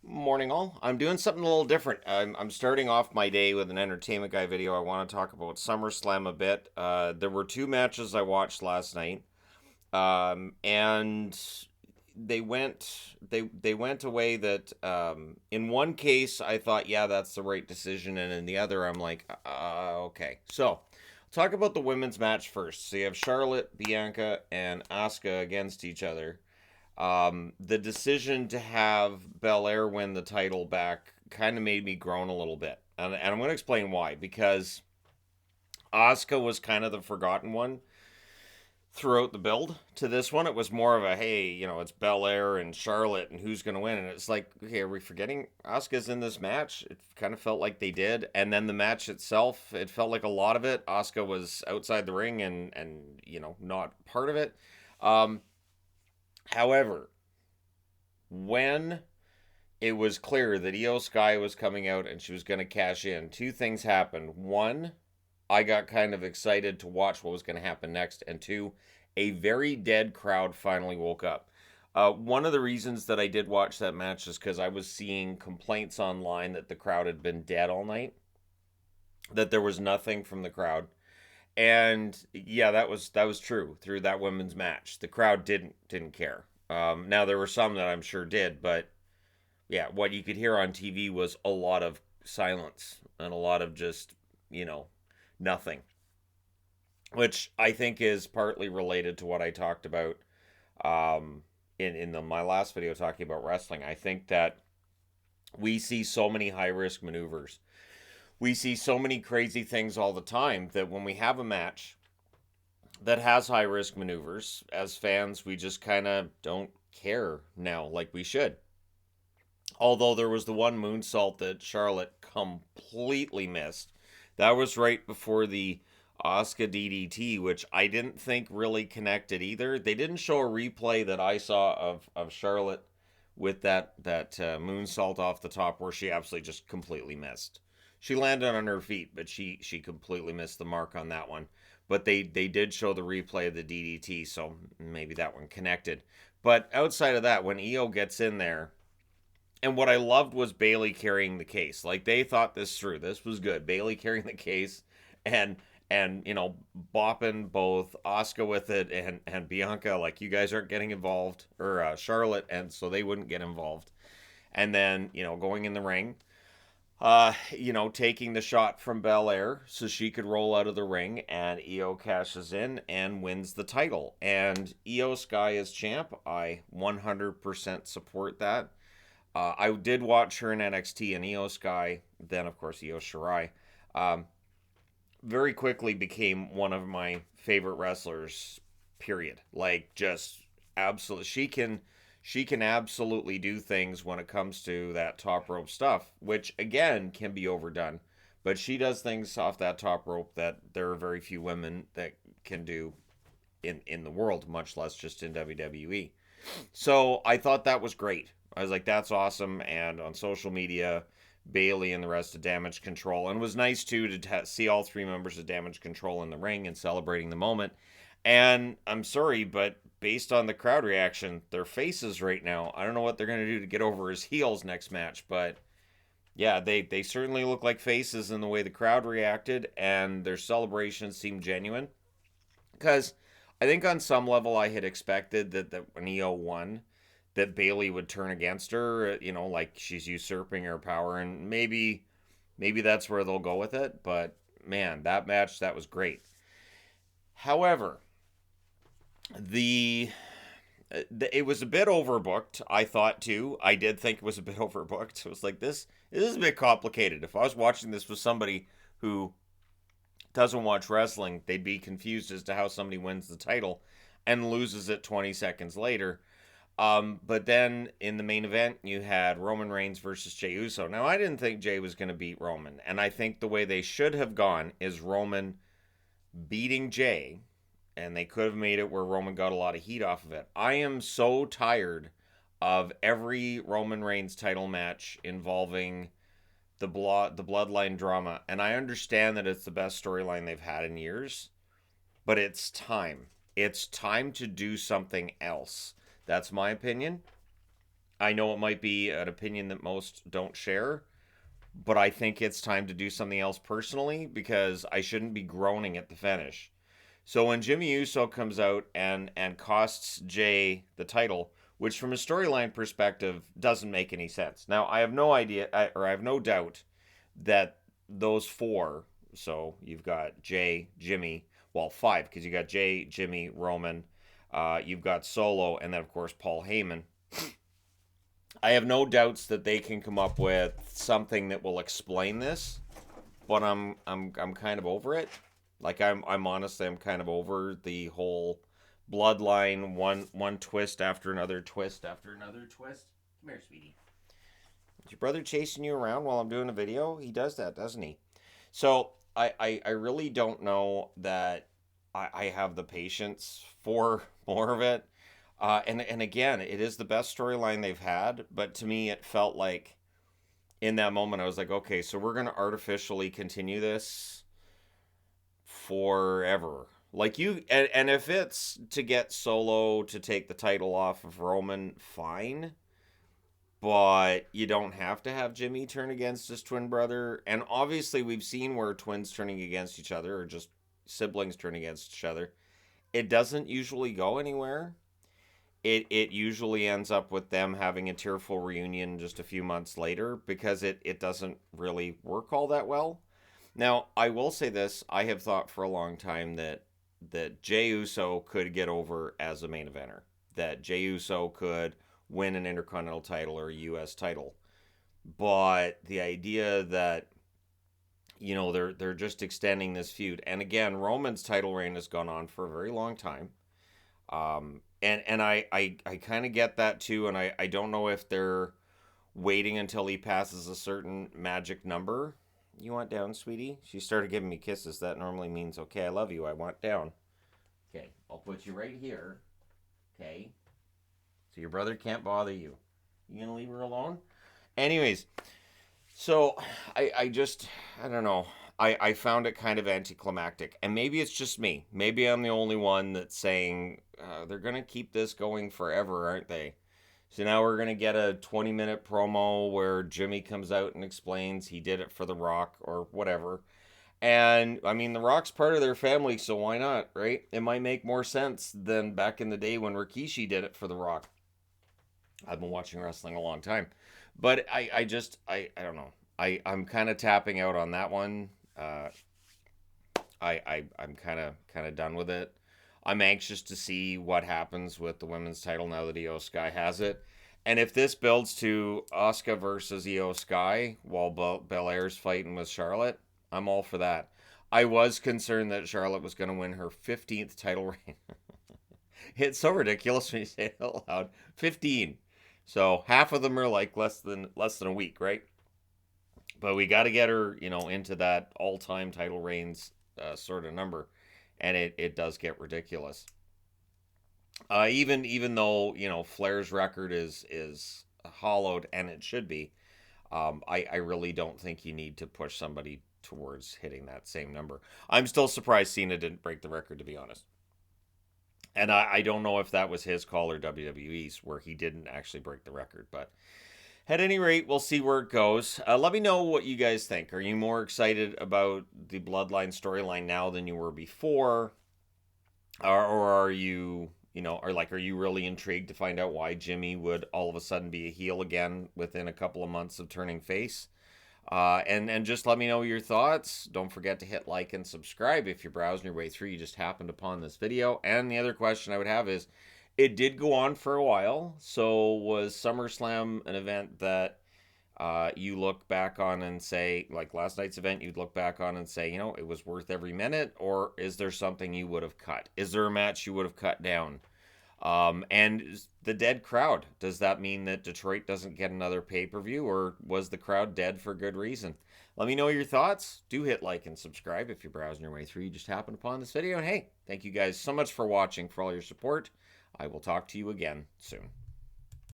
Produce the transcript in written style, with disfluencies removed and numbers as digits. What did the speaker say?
Morning, all. I'm doing something a little different. I'm starting off my day with an entertainment guy video. I want to talk about SummerSlam a bit. There were two matches I watched last night, and they went a way that in one case I thought, yeah, that's the right decision, and in the other I'm like, okay. So talk about the women's match first. So you have Charlotte, Bianca, and Asuka against each other. The decision to have Belair win the title back kind of made me groan a little bit. And I'm going to explain why. Because Asuka was kind of the forgotten one throughout the build to this one. It was more of a, hey, it's Belair and Charlotte and who's going to win. And it's like, okay, are we forgetting Asuka's in this match? It kind of felt like they did. And then the match itself, it felt like a lot of it. Asuka was outside the ring and not part of it. Um, However, when it was clear that Io Sky was coming out and she was going to cash in, two things happened. One, I got kind of excited to watch what was going to happen next. And two, a very dead crowd finally woke up. One of the reasons that I did watch that match is because I was seeing complaints online that the crowd had been dead all night, that there was nothing from the crowd. And yeah, that was true through that women's match. The crowd didn't care. Now there were some that I'm sure did, but yeah, what you could hear on TV was a lot of silence and a lot of just, you know, nothing, which I think is partly related to what I talked about in my last video talking about wrestling. I think that we see so many high risk maneuvers. We see so many crazy things all the time that when we have a match that has high risk maneuvers, as fans, we just kind of don't care now like we should. Although there was the one moonsault that Charlotte completely missed. That was right before the Asuka DDT, which I didn't think really connected either. They didn't show a replay that I saw of Charlotte with that moonsault off the top where she absolutely just completely missed. She landed on her feet, but she completely missed the mark on that one. But they did show the replay of the DDT, so maybe that one connected. But outside of that, when Io gets in there, and what I loved was Bailey carrying the case. Like they thought this through. This was good. Bailey carrying the case and bopping both Oscar with it and Bianca like you guys aren't getting involved or Charlotte, and so they wouldn't get involved. And then going in the ring, taking the shot from Belair so she could roll out of the ring, and Io cashes in and wins the title. And Io Sky is champ. I 100% support that. I did watch her in NXT and Io Sky, then of course Io Shirai. Um, Very quickly became one of my favorite wrestlers. Period. Like just absolutely, she can absolutely do things when it comes to that top rope stuff, which again can be overdone. But she does things off that top rope that there are very few women that can do in the world, much less just in WWE. So I thought that was great. I was like, that's awesome. And on social media, Bailey and the rest of Damage Control. And it was nice too to see all three members of Damage Control in the ring and celebrating the moment. And I'm sorry, but based on the crowd reaction, their faces right now, I don't know what they're going to do to get over his heels next match. But yeah, they certainly look like faces in the way the crowd reacted. And their celebrations seemed genuine. Because I think on some level I had expected that when Io won, that Bailey would turn against her, like she's usurping her power, and maybe that's where they'll go with it. But man, that match that was great. However, the it was a bit overbooked. I thought too. I did think it was a bit overbooked. It was like this is a bit complicated. If I was watching this with somebody who doesn't watch wrestling, they'd be confused as to how somebody wins the title and loses it 20 seconds later. But then in the main event, you had Roman Reigns versus Jey Uso. Now, I didn't think Jey was going to beat Roman, and I think the way they should have gone is Roman beating Jey, and they could have made it where Roman got a lot of heat off of it. I am so tired of every Roman Reigns title match involving the bloodline drama, and I understand that it's the best storyline they've had in years, but it's time. It's time to do something else. That's my opinion. I know it might be an opinion that most don't share, but I think it's time to do something else personally because I shouldn't be groaning at the finish. So when Jimmy Uso comes out and costs Jay the title, which from a storyline perspective doesn't make any sense. Now I have no idea, or I have no doubt that those four. So you've got Jay, Jimmy, well five because you got Jay, Jimmy, Roman. You've got Solo, and then of course Paul Heyman. I have no doubts that they can come up with something that will explain this, but I'm kind of over it. Like I'm honestly I'm kind of over the whole bloodline one twist after another twist after another twist. Come here, sweetie. Is your brother chasing you around while I'm doing a video? He does that, doesn't he? So I really don't know that I have the patience for more of it. And again, it is the best storyline they've had, but to me, it felt like in that moment, I was like, okay, so we're going to artificially continue this forever. Like and if it's to get Solo to take the title off of Roman, fine. But you don't have to have Jimmy turn against his twin brother. And obviously, we've seen where twins turning against each other or just siblings turning against each other. It doesn't usually go anywhere. It usually ends up with them having a tearful reunion just a few months later because it doesn't really work all that well. Now, I will say this, I have thought for a long time that Jey Uso could get over as a main eventer. That Jey Uso could win an Intercontinental title or a US title. But the idea that they're just extending this feud. And again, Roman's title reign has gone on for a very long time. And I kind of get that too, and I don't know if they're waiting until he passes a certain magic number. You want down, sweetie? She started giving me kisses. That normally means, okay, I love you. I want down. Okay, I'll put you right here. Okay. So your brother can't bother you. You gonna leave her alone? Anyways, so I don't know. I found it kind of anticlimactic. And maybe it's just me. Maybe I'm the only one that's saying they're going to keep this going forever, aren't they? So now we're going to get a 20-minute promo where Jimmy comes out and explains he did it for The Rock or whatever. And I mean, The Rock's part of their family, so why not, right? It might make more sense than back in the day when Rikishi did it for The Rock. I've been watching wrestling a long time. But I don't know. I'm kind of tapping out on that one. Uh, I'm kind of done with it. I'm anxious to see what happens with the women's title now that Io Sky has it. And if this builds to Asuka versus Io Sky while Belair's fighting with Charlotte, I'm all for that. I was concerned that Charlotte was going to win her 15th title reign. It's so ridiculous when you say it out loud. 15. So half of them are like less than a week, right? But we got to get her, into that all-time title reigns sort of number, and it does get ridiculous. Even though Flair's record is hollowed, and it should be, I really don't think you need to push somebody towards hitting that same number. I'm still surprised Cena didn't break the record, to be honest. And I don't know if that was his call or WWE's, where he didn't actually break the record, but at any rate, we'll see where it goes. Let me know what you guys think. Are you more excited about the Bloodline storyline now than you were before? Or are you, are you really intrigued to find out why Jimmy would all of a sudden be a heel again within a couple of months of turning face? And just let me know your thoughts. Don't forget to hit like and subscribe if you're browsing your way through. You just happened upon this video. And the other question I would have is, it did go on for a while. So was SummerSlam an event that you look back on and say, like last night's event, you'd look back on and say, it was worth every minute? Or is there something you would have cut? Is there a match you would have cut down? And the dead crowd, does that mean that Detroit doesn't get another pay-per-view, or was the crowd dead for good reason? Let me know your thoughts. Do hit like and subscribe if you're browsing your way through. You just happened upon this video. And hey, thank you guys so much for watching, for all your support. I will talk to you again soon.